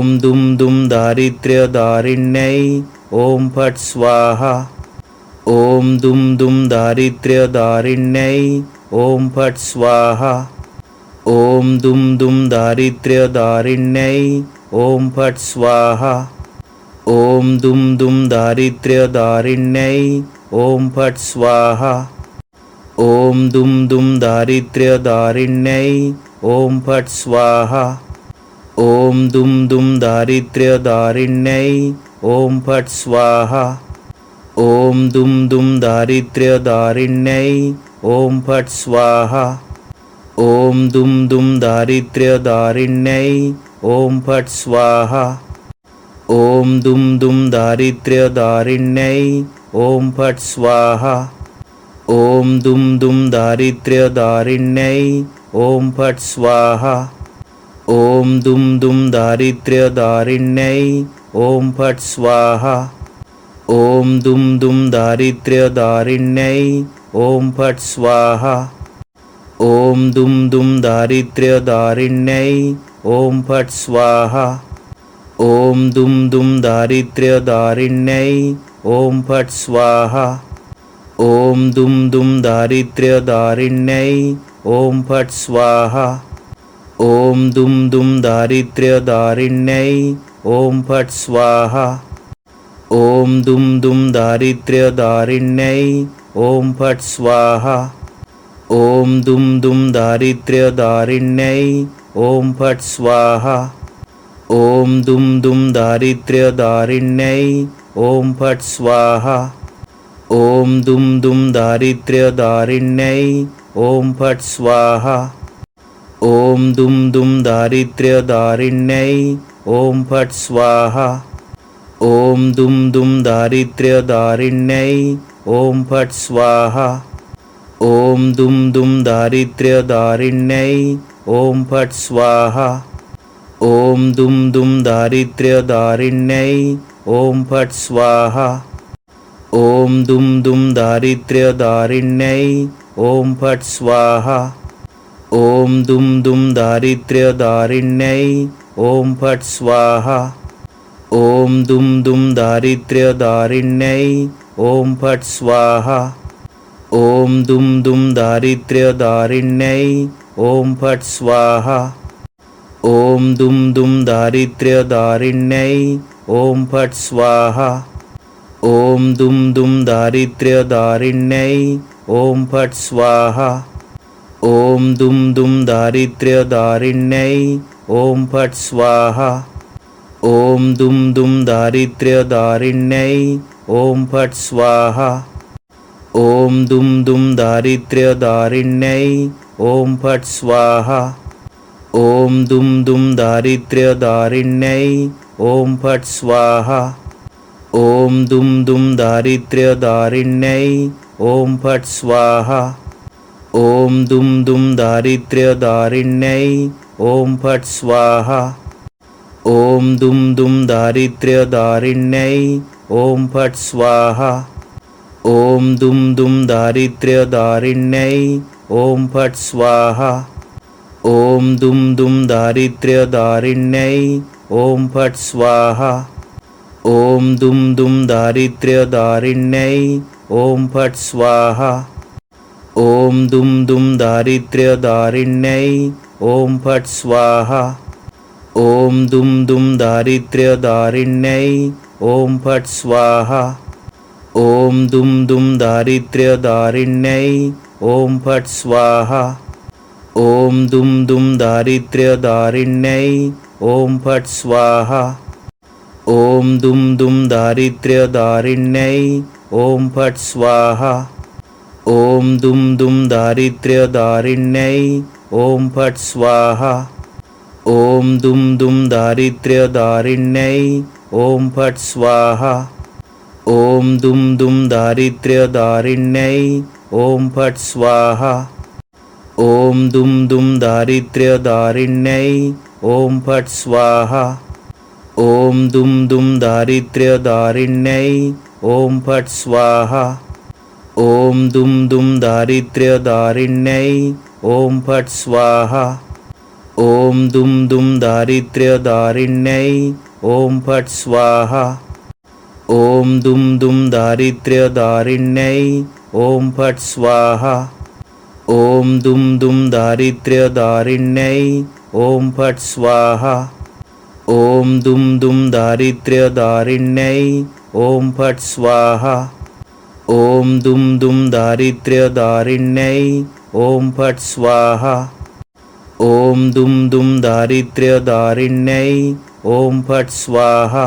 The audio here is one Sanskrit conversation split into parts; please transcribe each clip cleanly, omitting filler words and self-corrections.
ॐ दुं दुं दारिद्र्यदारिण्यै ॐ फट् स्वाहा। ॐ दुं दुं दारिद्र्यदारिण्यै ॐ फट् स्वाहा। ॐ दुं दुं दारिद्र्यदारिण्यै ॐ फट् स्वाहा। ॐ दुं दुं दारिद्र्यदारिण्यै ॐ फट् स्वाहा। ॐ दुं दुं दारिद्र्यदारिण्यै ॐ फट् स्वाहा। ॐ दुं दुं दारिद्र्यदारिण्यै ॐ फट् स्वाहा। ॐ दुं दुं दारिद्र्यदारिण्यै ॐ फट् स्वाहा। ॐ दुं दुं दारिद्र्यदारिण्यै ॐ फट् स्वाहा। ॐ दुं दुं दारिद्र्यदारिण्यै ॐ फट् स्वाहा। ॐ दुं दुं दारिद्र्यदारिण्यै ॐ फट् स्वाहा। ॐ दुं दुं दारिद्र्यदारिण्यै ॐ फट् स्वाहा। ॐ दुं दुं दारिद्र्यदारिण्यै ॐ फट् स्वाहा। ॐ दुं दुं दारिद्र्यदारिण्यै ॐ फट् स्वाहा। ॐ दुं दुं दारिद्र्यदारिण्यै ॐ फट् स्वाहा। ॐ दुं दुं दारिद्र्यदारिण्यै ॐ फट् स्वाहा। ॐ दुं दुं दारिद्र्यदारिण्यै ॐ फट् स्वाहा। ॐ दुं दुं दारिद्र्यदारिण्यै ॐ फट् स्वाहा। ॐ दुं दुं दारिद्र्यदारिण्यै ॐ फट् स्वाहा। ॐ दुं दुं दारिद्र्यदारिण्यै ॐ फट् स्वाहा। ॐ दुं दुं दारिद्र्यदारिण्यै ॐ फट् स्वाहा। ॐ दुं दुं दारिद्र्यदारिण्यै ॐ फट् स्वाहा। ॐ दुं दुं दारिद्र्यदारिण्यै ॐ फट् स्वाहा। ॐ दुं दुं दारिद्र्यदारिण्यै ॐ फट् स्वाहा। ॐ दुं दुं दारिद्र्यदारिण्यै ॐ फट् स्वाहा। ॐ दुं दुं दारिद्र्यदारिण्यै ॐ फट् स्वाहा। ॐ दुं दुं दारिद्र्यदारिण्यै ॐ फट् स्वाहा। ॐ दुं दुं दारिद्र्यदारिण्यै ॐ फट् स्वाहा। ॐ दुं दुं दारिद्र्यदारिण्यै ॐ फट् स्वाहा। ॐ दुं दुं दारिद्र्यदारिण्यै ॐ फट् स्वाहा। ॐ दुं दुं दारिद्र्यदारिण्यै ॐ फट् स्वाहा। ॐ दुं दुं दारिद्र्यदारिण्यै ॐ फट् स्वाहा। ॐ दुं दुं दारिद्र्यदारिण्यै ॐ फट् स्वाहा। ॐ दुं दुं दारिद्र्यदारिण्यै ॐ फट् स्वाहा। ॐ दुं दुं दारिद्र्यदारिण्यै ॐ फट् स्वाहा। ॐ दुं दुं दारिद्र्यदारिण्यै ॐ फट् स्वाहा। ॐ दुं दुं दारिद्र्यदारिण्यै ॐ फट् स्वाहा। ॐ दुं दुं दारिद्र्यदारिण्यै ॐ फट् स्वाहा। ॐ दुं दुं दारिद्र्यदारिण्यै ॐ फट् स्वाहा। ॐ दुं दुं दारिद्र्यदारिण्यै ॐ फट् स्वाहा। ॐ दुं दुं दारिद्र्यदारिण्यै ॐ फट् स्वाहा। ॐ दुं दुं दारिद्र्यदारिण्यै ॐ फट् स्वाहा। ॐ दुं दुं दारिद्र्यदारिण्यै ॐ फट् स्वाहा। ॐ दुं दुं दारिद्र्यदारिण्यै ॐ फट् स्वाहा। ॐ दुं दुं दारिद्र्यदारिण्यै ॐ फट् स्वाहा। ॐ दुं दुं दारिद्र्यदारिण्यै ॐ फट् स्वाहा। ॐ दुं दुं दारिद्र्यदारिण्यै ॐ फट् स्वाहा। ॐ दुं दुं दारिद्र्यदारिण्यै ॐ फट् स्वाहा। ॐ दुं दुं दारिद्र्यदारिण्यै ॐ फट् स्वाहा। ॐ दुं दुं दारिद्र्यदारिण्यै ॐ फट् स्वाहा। ॐ दुं दुं दारिद्र्यदारिण्यै ॐ फट् स्वाहा। ॐ दुं दुं दारिद्र्यदारिण्यै ॐ फट् स्वाहा। ॐ दुं दुं दारिद्र्यदारिण्यै ॐ फट् स्वाहा। ॐ दुं दुं दारिद्र्यदारिण्यै ॐ फट् स्वाहा। ॐ दुं दुं दारिद्र्यदारिण्यै ॐ फट् स्वाहा। ॐ दुं दुं दारिद्र्यदारिण्यै ॐ फट् स्वाहा। ॐ दुं दुं दारिद्र्यदारिण्यै ॐ फट् स्वाहा। ॐ दुं दुं दारिद्र्यदारिण्यै ॐ फट् स्वाहा।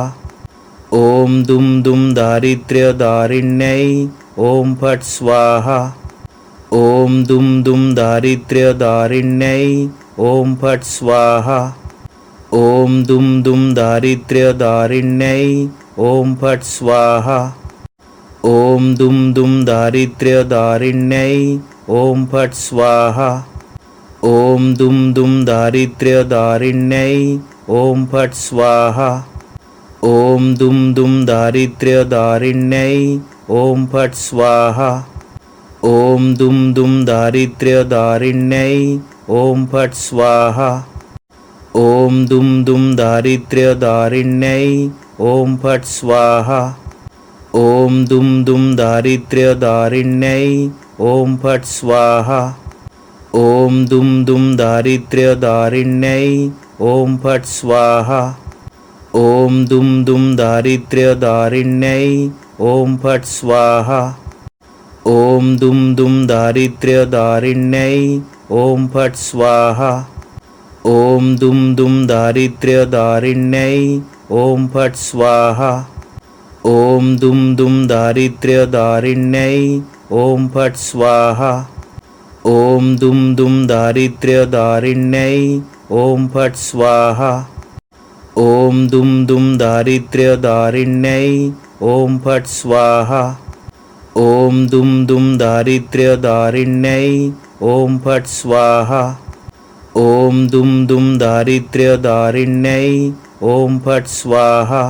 ॐ दुं दुं दारिद्र्यदारिण्यै ॐ फट् स्वाहा। ॐ दुं दुं दारिद्र्यदारिण्यै ॐ फट् स्वाहा। ॐ दुं दुं दारिद्र्यदारिण्यै ॐ फट् स्वाहा। ॐ दुं दुं दारिद्र्यदारिण्यै ॐ फट् स्वाहा। ॐ दुं दुं दारिद्र्यदारिण्यै ॐ फट् स्वाहा। ॐ दुं दुं दारिद्र्यदारिण्यै ॐ फट् स्वाहा। ॐ दुं दुं दारिद्र्यदारिण्यै ॐ फट् स्वाहा। ॐ दुं दुं दारिद्र्यदारिण्यै ॐ फट् स्वाहा। ॐ दुं दुं दारिद्र्यदारिण्यै ॐ फट् स्वाहा। ॐ दुं दुं दारिद्र्यदारिण्यै ॐ फट् स्वाहा। ॐ दुं दुं दारिद्र्यदारिण्यै ॐ फट् स्वाहा। ॐ दुं दुं दारिद्र्यदारिण्यै ॐ फट् स्वाहा। ॐ दुं दुं दारिद्र्यदारिण्यै ॐ फट् स्वाहा। ॐ दुं दुं दारिद्र्यदारिण्यै ॐ फट् स्वाहा। ॐ दुं दुं दारिद्र्यदारिण्यै ॐ फट् स्वाहा। ॐ दुं दुं दारिद्र्यदारिण्यै ॐ फट् स्वाहा। ॐ दुं दुं दारिद्र्यदारिण्यै ॐ फट् स्वाहा। ॐ दुं दुं दारिद्र्यदारिण्यै ॐ फट् स्वाहा।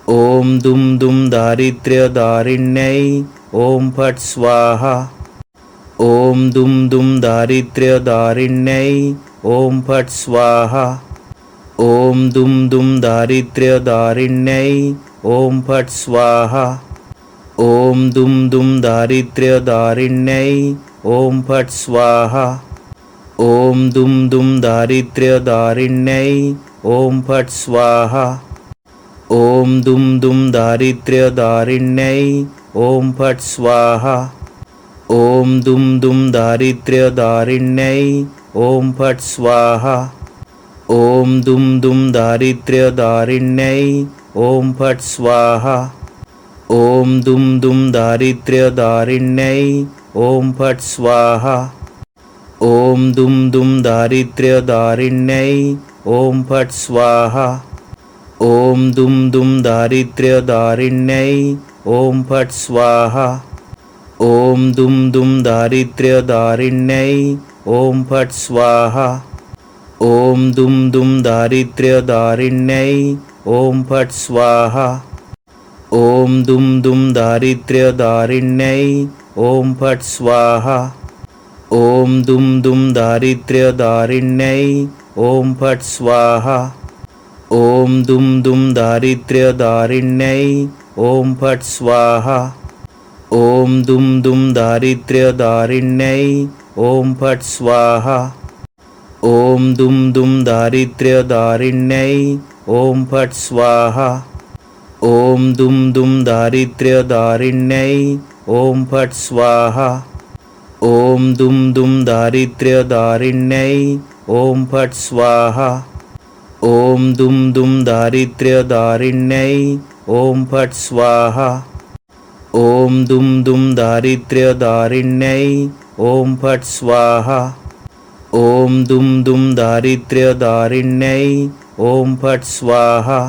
ॐ दुं दुं दारिद्र्यदारिण्यै ॐ फट् स्वाहा। ॐ दुं दुं दारिद्र्यदारिण्यै ॐ फट् स्वाहा। ॐ दुं दुं दारिद्र्यदारिण्यै ॐ फट् स्वाहा। ॐ दुं दुं दारिद्र्यदारिण्यै ॐ फट् स्वाहा। ॐ दुं दुं दारिद्र्यदारिण्यै ॐ फट् स्वाहा। ॐ दुं दुं दारिद्र्यदारिण्यै ॐ फट् स्वाहा। ॐ दुं दुं दारिद्र्यदारिण्यै ॐ फट् स्वाहा। ॐ दुं दुं दारिद्र्यदारिण्यै ॐ फट् स्वाहा। ॐ दुं दुं दारिद्र्यदारिण्यै ॐ फट् स्वाहा। ॐ दुं दुं दारिद्र्यदारिण्यै ॐ फट् स्वाहा। ॐ दुं दुं दारिद्र्यदारिण्यै ॐ फट् स्वाहा। ॐ दुं दुं दारिद्र्यदारिण्यै ॐ फट् स्वाहा। ॐ दुं दुं दारिद्र्यदारिण्यै ॐ फट् स्वाहा। ॐ दुं दुं दारिद्र्यदारिण्यै ॐ फट् स्वाहा। ॐ दुं दुं दारिद्र्यदारिण्यै ॐ फट् स्वाहा। ॐ दुं दुं दारिद्र्यदारिण्यै ॐ फट् स्वाहा। ॐ दुं दुं दारिद्र्यदारिण्यै ॐ फट् स्वाहा। ॐ दुं दुं दारिद्र्यदारिण्यै ॐ फट् स्वाहा। ॐ दुं दुं दारिद्र्यदारिण्यै ॐ फट् स्वाहा। ॐ दुं दुं दारिद्र्यदारिण्यै ॐ फट् स्वाहा। ॐ दुं दुं दारिद्र्यदारिण्यै ॐ फट् स्वाहा। ॐ दुं दुं दारिद्र्यदारिण्यै ॐ फट् स्वाहा। ॐ दुं दुं दारिद्र्यदारिण्यै ॐ फट् स्वाहा।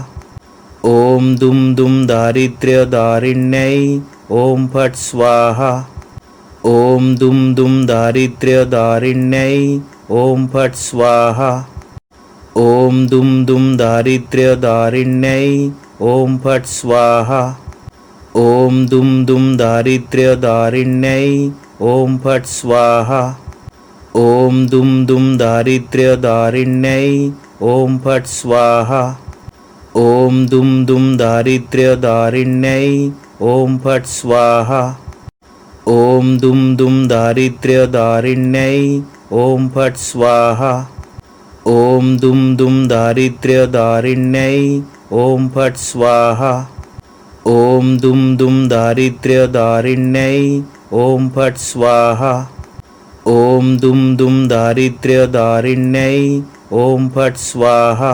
ॐ दुं दुं दारिद्र्यदारिण्यै ॐ फट् स्वाहा। ॐ दुं दुं दारिद्र्यदारिण्यै ॐ फट् स्वाहा। ॐ दुं दुं दारिद्र्यदारिण्यै ॐ फट् स्वाहा। ॐ दुं दुं दारिद्र्यदारिण्यै ॐ फट् स्वाहा। ॐ दुं दुं दारिद्र्यदारिण्यै ॐ फट् स्वाहा ॐ दुं दुं दारिद्र्यदारिण्यै ॐ फट् स्वाहा ॐ दुं दुं दारिद्र्यदारिण्यै ॐ फट् स्वाहा ॐ दुं दुं दारिद्र्यदारिण्यै ॐ फट् स्वाहा ॐ दुं दुं दारिद्र्यदारिण्यै ॐ फट् स्वाहा ॐ दुं दुं दारिद्र्यदारिण्यै ॐ फट् स्वाहा